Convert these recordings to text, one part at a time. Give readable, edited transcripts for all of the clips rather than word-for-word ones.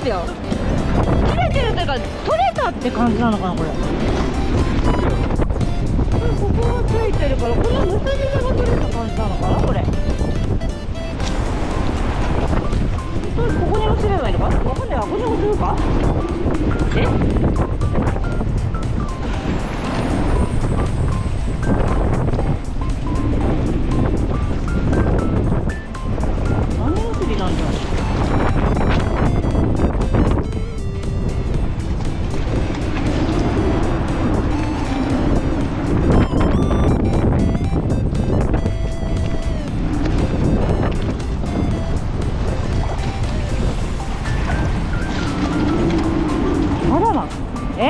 ですよ。切れてるというか取れたって感じなのかなこれ。ここがついてるからこの結び目が取れた感じなのかなこれ。ここに結べばいいのかな。わかんない。ここに結ぶか。何結びなんだろう。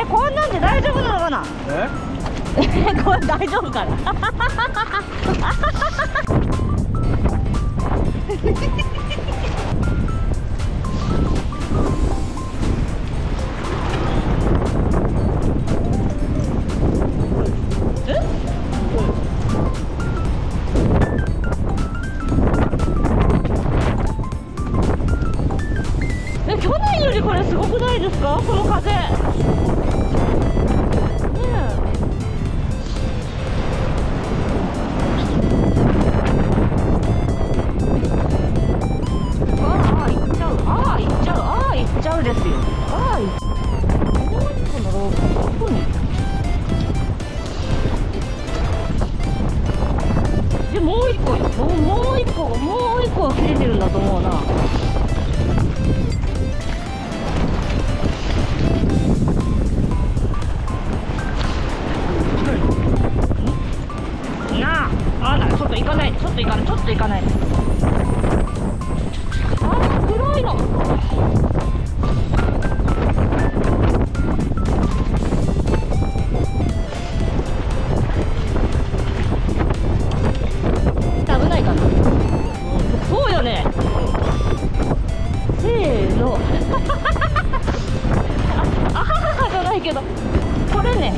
こんなんで大丈夫なのかな。これ大丈夫かな。去年よりこれすごくないですかこの風。ですよ。ああ、もう一個のロープどこに。でもう一個は切れてるんだと思うな。ちょっと行かない。黒いの。危ないかな。そうよね。せーの。あははじゃないけど、これね。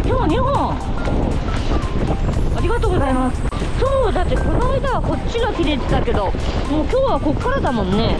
今日2本ありがとうございます。そうだってこの間はこっちが切れてたけど、もう今日はこっからだもんね。